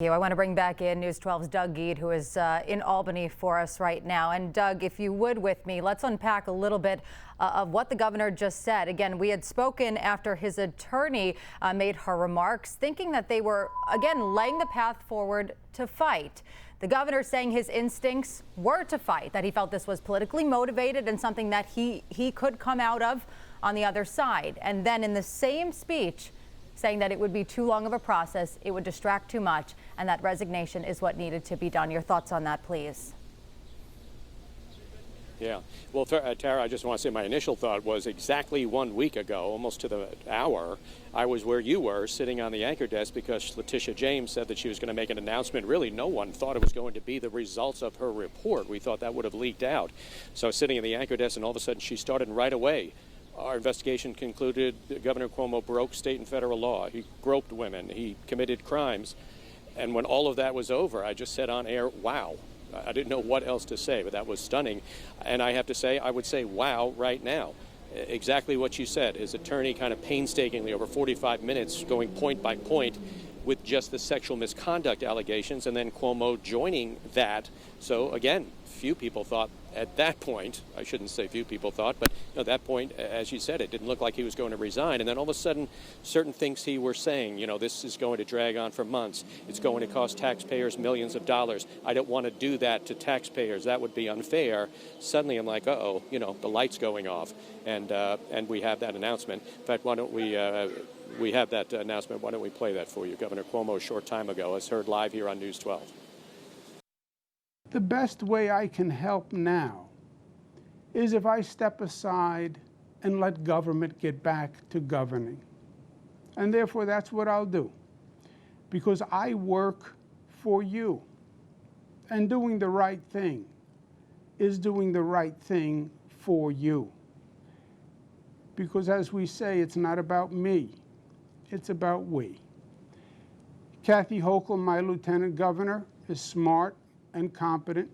I want to bring back in News 12's Doug Geed, who is in Albany for us right now. And Doug, if you would with me, let's unpack a little bit of what the governor just said. Again, we had spoken after his attorney made her remarks, thinking that they were, again, laying the path forward to fight. The governor saying his instincts were to fight, that he felt this was politically motivated and something that he could come out of on the other side. And then in the same speech, saying that it would be too long of a process, it would distract too much, and that resignation is what needed to be done. Your thoughts on that, please? Yeah. Well, Tara, I just want to say my initial thought was exactly 1 week ago, almost to the hour, I was where you were, sitting on the anchor desk, because Letitia James said that she was going to make an announcement. Really, no one thought it was going to be the results of her report. We thought that would have leaked out. So sitting at the anchor desk, and all of a sudden she started right away. Our investigation concluded that Governor Cuomo broke state and federal law. He groped women. He committed crimes. And when all of that was over, I just said on air, wow. I didn't know what else to say, but that was stunning. And I have to say, I would say wow right now. Exactly what you said. His attorney kind of painstakingly over 45 minutes going point by point with just the sexual misconduct allegations, and then Cuomo joining that. So again, few people thought at that point, I shouldn't say few people thought, but at that point, as you said, it didn't look like he was going to resign. And then all of a sudden, certain things he were saying, this is going to drag on for months. It's going to cost taxpayers millions of dollars. I don't want to do that to taxpayers. That would be unfair. Suddenly I'm like, uh-oh, the light's going off. And we have that announcement. In fact, why don't we have that announcement. Why don't we play that for you? Governor Cuomo, a short time ago, as heard live here on News 12. The best way I can help now is if I step aside and let government get back to governing. And therefore, that's what I'll do. Because I work for you. And doing the right thing is doing the right thing for you. Because as we say, it's not about me. It's about we. Kathy Hochul, my lieutenant governor, is smart and competent.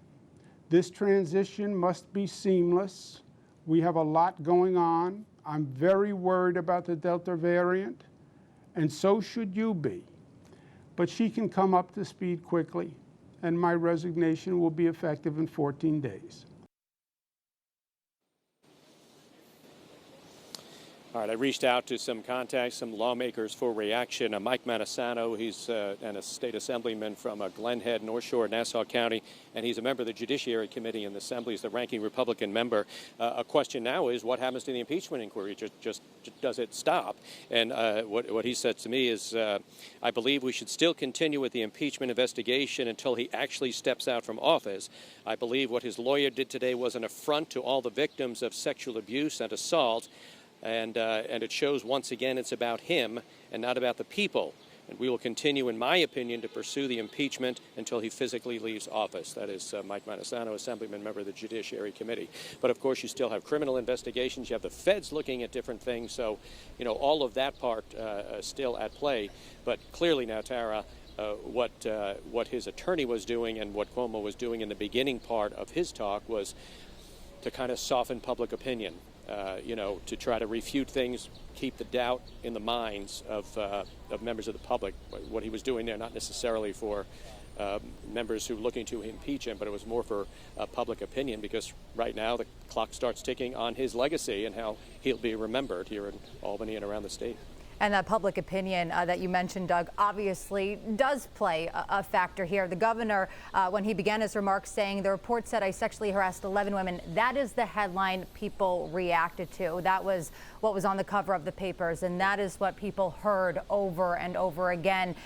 This transition must be seamless. We have a lot going on. I'm very worried about the Delta variant, and so should you be. But she can come up to speed quickly, and my resignation will be effective in 14 days. All right, I reached out to some contacts, some lawmakers for reaction. Mike Manisano, he's a state assemblyman from Glen Head, North Shore, Nassau County, and he's a member of the Judiciary Committee in the Assembly. He's the ranking Republican member. A question now is, what happens to the impeachment inquiry? Just does it stop? And what he said to me is, I believe we should still continue with the impeachment investigation until he actually steps out from office. I believe what his lawyer did today was an affront to all the victims of sexual abuse and assault. And it shows once again it's about him and not about the people. And we will continue, in my opinion, to pursue the impeachment until he physically leaves office. That is Mike Manisano, Assemblyman, member of the Judiciary Committee. But, of course, you still have criminal investigations. You have the feds looking at different things. So, all of that part still at play. But clearly now, Tara, what his attorney was doing and what Cuomo was doing in the beginning part of his talk was to kind of soften public opinion. To try to refute things, keep the doubt in the minds of members of the public. What he was doing there, not necessarily for members who were looking to impeach him, but it was more for public opinion, because right now the clock starts ticking on his legacy and how he'll be remembered here in Albany and around the state. And that public opinion that you mentioned, Doug, obviously does play a factor here. The governor, when he began his remarks saying the report said I sexually harassed 11 women, that is the headline people reacted to. That was what was on the cover of the papers, and that is what people heard over and over again.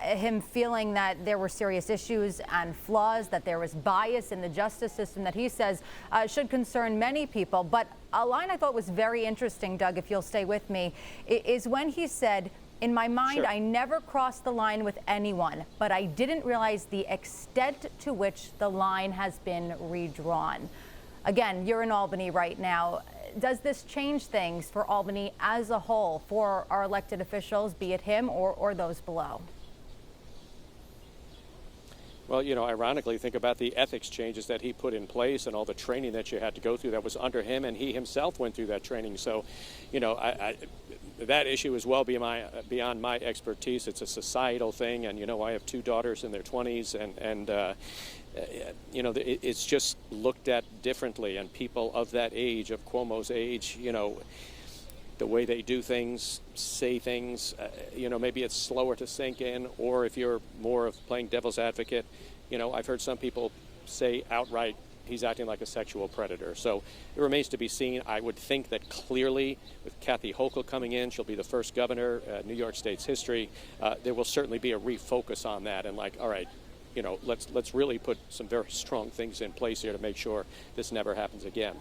Him feeling that there were serious issues and flaws, that there was bias in the justice system that he says should concern many people. But a line I thought was very interesting, Doug, if you'll stay with me, is when he said, in my mind, sure, I never crossed the line with anyone, but I didn't realize the extent to which the line has been redrawn. Again, you're in Albany right now. Does this change things for Albany as a whole, for our elected officials, be it him or those below? Well, ironically, think about the ethics changes that he put in place and all the training that you had to go through that was under him, and he himself went through that training. So, that issue is well beyond my expertise. It's a societal thing, and I have 2 daughters in their 20s, and it's just looked at differently. And people of that age, of Cuomo's age, the way they do things, say things, maybe it's slower to sink in. Or if you're more of playing devil's advocate, I've heard some people say outright, he's acting like a sexual predator. So it remains to be seen. I would think that clearly with Kathy Hochul coming in, she'll be the first governor, New York State's history. There will certainly be a refocus on that and all right, let's really put some very strong things in place here to make sure this never happens again.